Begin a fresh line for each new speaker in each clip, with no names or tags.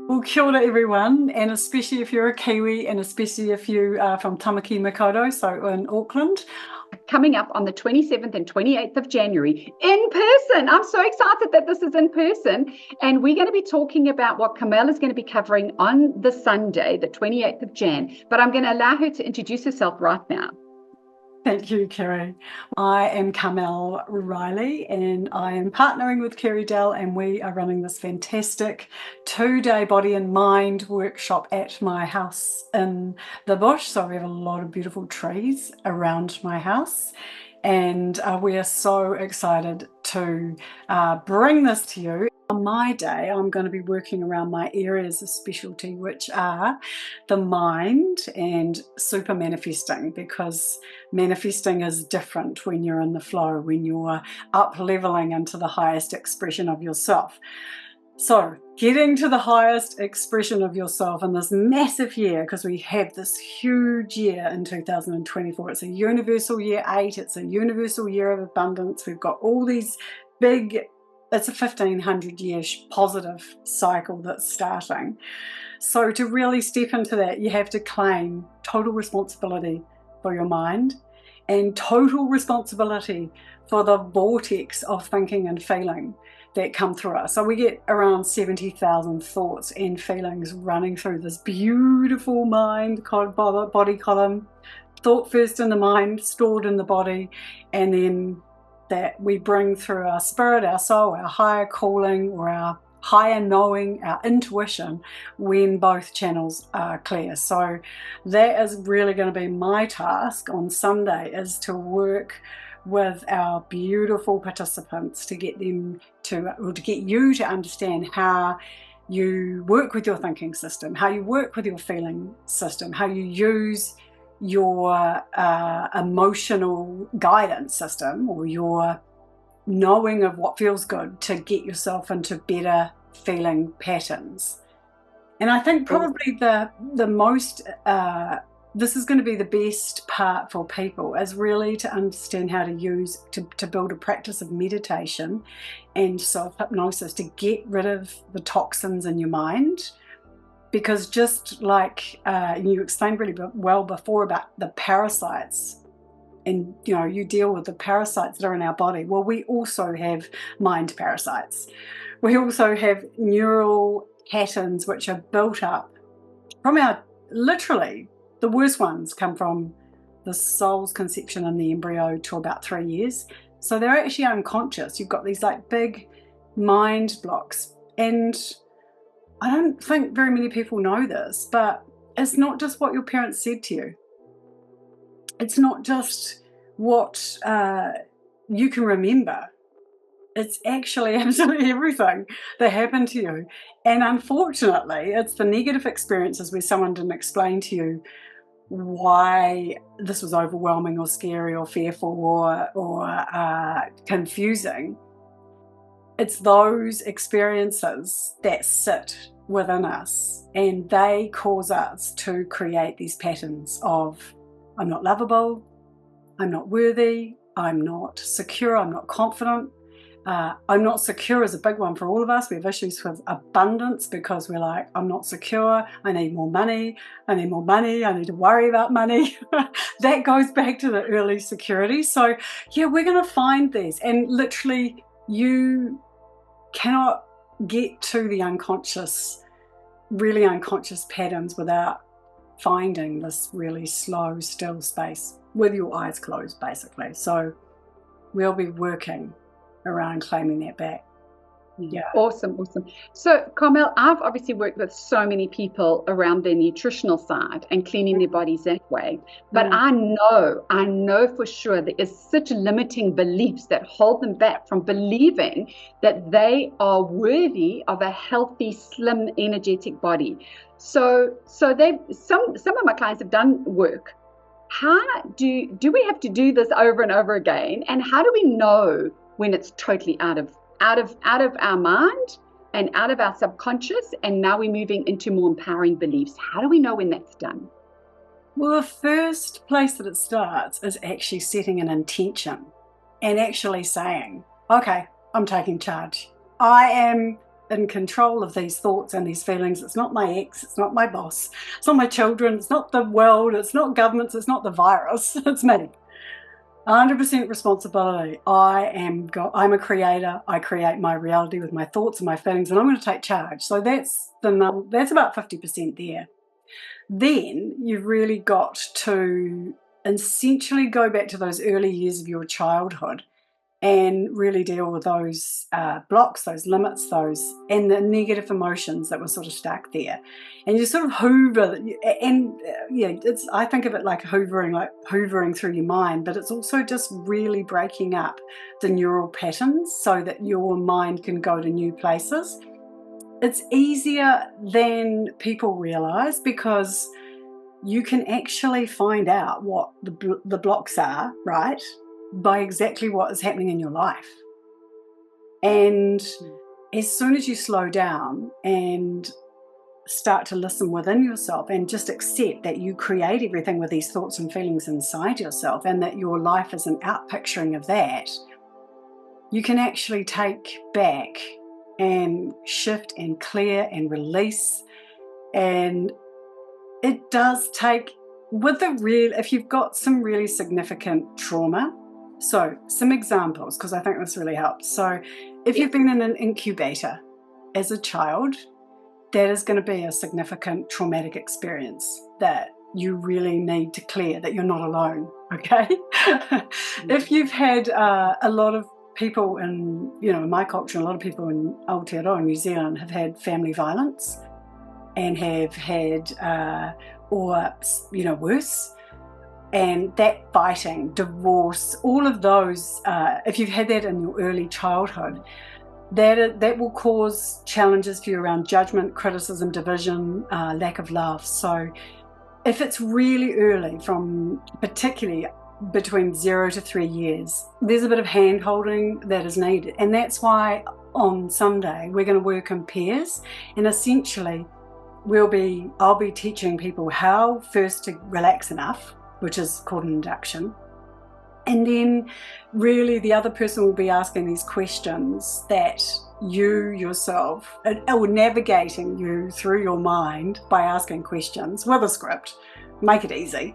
Well, kia ora everyone, and especially if you're a Kiwi, and especially if you are from Tamaki Makaurau, so in Auckland.
Coming up on the 27th and 28th of January in person. I'm so excited that this is in person. And we're going to be talking about what Kamel is going to be covering on the Sunday, the 28th of Jan. But I'm going to allow her to introduce herself right now.
Thank you, Kerry. I am Carmel Riley, and I am partnering with Kerry Dell, and we are running this fantastic 2-day body and mind workshop at my house in the bush. So we have a lot of beautiful trees around my house, and we are so excited to bring this to you. On my day, I'm going to be working around my areas of specialty, which are the mind and super manifesting, because manifesting is different when you're in the flow, when you're up leveling into the highest expression of yourself. So getting to the highest expression of yourself in this massive year, because we have this huge year in 2024. It's a universal year 8. It's a universal year of abundance. We've got all these big, it's a 1500-year positive cycle that's starting. So to really step into that, you have to claim total responsibility for your mind and total responsibility for the vortex of thinking and feeling that come through us. So we get around 70,000 thoughts and feelings running through this beautiful mind body column. Thought first in the mind, stored in the body, and then that we bring through our spirit, our soul, our higher calling, or our higher knowing, our intuition, when both channels are clear. So that is really going to be my task on Sunday, is to work with our beautiful participants to get them to, or to get you to understand how you work with your thinking system, how you work with your feeling system, how you use your emotional guidance system, or your knowing of what feels good, to get yourself into better feeling patterns. And I think probably the most this is going to be the best part for people, is really to understand how to use to build a practice of meditation and self-hypnosis to get rid of the toxins in your mind. Because just like you explained really well before about the parasites, and you deal with the parasites that are in our body. Well, we also have mind parasites. We also have neural patterns which are built up from our, literally, the worst ones come from the soul's conception in the embryo to about 3 years. So they're actually unconscious. You've got these like big mind blocks. And I don't think very many people know this, but it's not just what your parents said to you. It's not just what you can remember. It's actually absolutely everything that happened to you. And unfortunately, it's the negative experiences where someone didn't explain to you why this was overwhelming or scary or fearful or confusing. It's those experiences that sit within us, and they cause us to create these patterns of, I'm not lovable, I'm not worthy, I'm not secure, I'm not confident. I'm not secure is a big one for all of us. We have issues with abundance because we're like, I'm not secure, I need more money, I need more money, I need to worry about money. That goes back to the early security. So yeah, we're going to find these, and literally you cannot get to the unconscious, really unconscious patterns without finding this really slow, still space with your eyes closed, basically. So we'll be working around claiming that back. Yeah.
Awesome. So, Carmel, I've obviously worked with so many people around their nutritional side and cleaning their bodies that way. But I know for sure there is such limiting beliefs that hold them back from believing that they are worthy of a healthy, slim, energetic body. So they some of my clients have done work. How do we have to do this over and over again? And how do we know when it's totally out of our mind and out of our subconscious, and now we're moving into more empowering beliefs? How do we know when that's done?
Well, the first place that it starts is actually setting an intention and actually saying, okay, I'm taking charge. I am in control of these thoughts and these feelings. It's not my ex, it's not my boss, it's not my children, it's not the world, it's not governments, it's not the virus, it's me. 100% responsibility. I'm a creator. I create my reality with my thoughts and my feelings, and I'm going to take charge. So that's about 50% there. Then you've really got to essentially go back to those early years of your childhood and really deal with those blocks, those limits, and the negative emotions that were sort of stuck there. And you sort of hoover, and I think of it like hoovering through your mind, but it's also just really breaking up the neural patterns so that your mind can go to new places. It's easier than people realize because you can actually find out what the blocks are, right, by exactly what is happening in your life. And as soon as you slow down and start to listen within yourself and just accept that you create everything with these thoughts and feelings inside yourself, and that your life is an outpicturing of that, you can actually take back and shift and clear and release. And it does take, if you've got some really significant trauma. So some examples, because I think this really helps. So if you've been in an incubator as a child, that is going to be a significant traumatic experience that you really need to clear, that you're not alone, okay? If you've had a lot of people in my culture, a lot of people in Aotearoa, New Zealand, have had family violence and have had, worse, and that fighting, divorce, all of those, if you've had that in your early childhood, that will cause challenges for you around judgment, criticism, division, lack of love. So if it's really early, from particularly between 0 to 3 years, there's a bit of hand holding that is needed. And that's why on Sunday we're going to work in pairs, and essentially I'll be teaching people how first to relax enough, which is called an induction. And then really the other person will be asking these questions that you yourself, or navigating you through your mind by asking questions with a script, make it easy.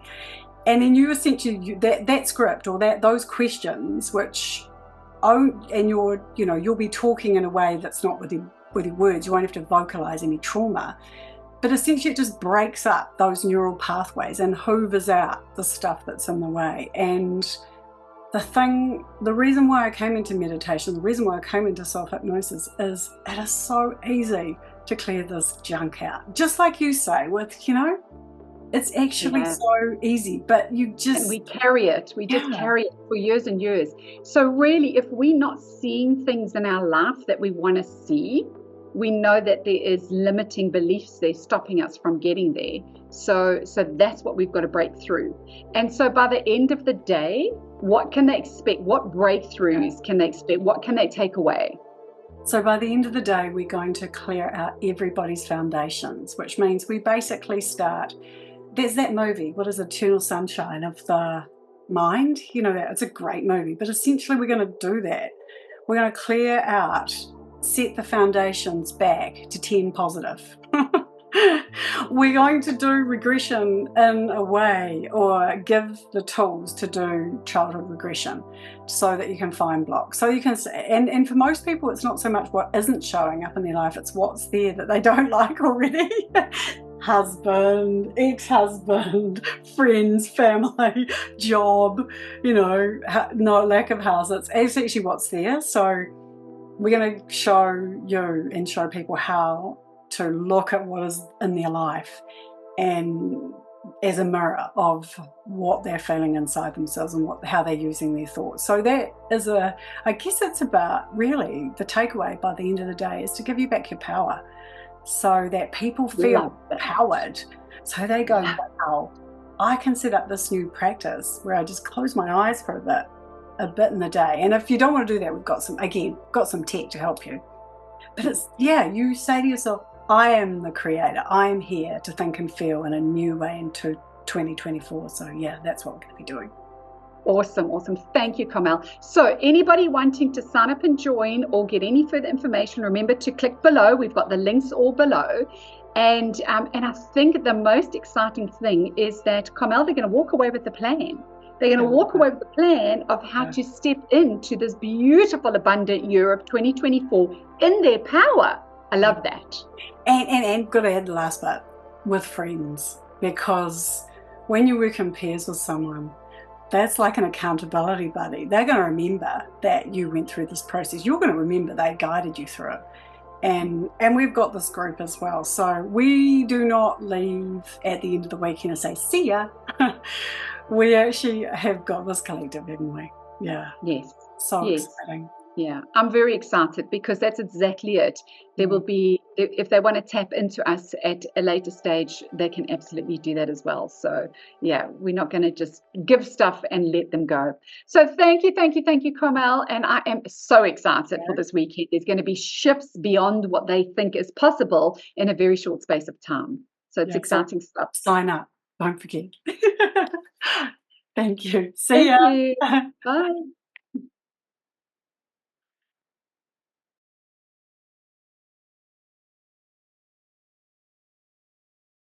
And then you essentially, that script or those questions, you'll be talking in a way that's not with your words. You won't have to vocalize any trauma. But essentially it just breaks up those neural pathways and hoovers out the stuff that's in the way. And the reason why I came into meditation, the reason why I came into self-hypnosis is it is so easy to clear this junk out. Just like you say, it's actually so easy, but and
we carry it. We just carry it for years and years. So really, if we're not seeing things in our life that we want to see, we know that there is limiting beliefs there stopping us from getting there. So that's what we've got to break through. And so by the end of the day, what can they expect? What breakthroughs can they expect? What can they take away?
So by the end of the day, we're going to clear out everybody's foundations, which means we basically start. There's that movie, what is Eternal Sunshine of the Mind? It's a great movie, but essentially we're going to do that. We're going to clear out, set the foundations back to 10 positive. We're going to do regression in a way, or give the tools to do childhood regression so that you can find blocks. So you can, and for most people, it's not so much what isn't showing up in their life, it's what's there that they don't like already. Husband, ex-husband, friends, family, job, no lack of house. It's actually what's there. So we're going to show you and show people how to look at what is in their life and as a mirror of what they're feeling inside themselves and how they're using their thoughts. So that is I guess it's about, really, the takeaway by the end of the day is to give you back your power so that people feel empowered. So they go, wow, I can set up this new practice where I just close my eyes for a bit in the day. And if you don't want to do that, we've got some tech to help you. But you say to yourself, I am the creator. I am here to think and feel in a new way into 2024. So that's what we're going to be doing.
Awesome, awesome. Thank you, Carmel. So anybody wanting to sign up and join or get any further information, remember to click below. We've got the links all below. And I think the most exciting thing is that, Carmel, they're going to walk away with the plan. They're going to walk away with the plan of how to step into this beautiful, abundant year of 2024 in their power. I love that.
And got to add the last bit, with friends, because when you work in pairs with someone, that's like an accountability buddy. They're going to remember that you went through this process. You're going to remember they guided you through it. And we've got this group as well. So we do not leave at the end of the weekend and say, see ya. We actually have got this collective, haven't we? Yeah.
Yes.
So exciting.
Yeah, I'm very excited because that's exactly it. There will be, if they want to tap into us at a later stage, they can absolutely do that as well. So yeah, we're not going to just give stuff and let them go. So thank you, Carmel. And I am so excited for this weekend. There's going to be shifts beyond what they think is possible in a very short space of time. So it's exciting stuff.
Sign up. Don't forget. Thank you. See ya.
Thank you. Bye.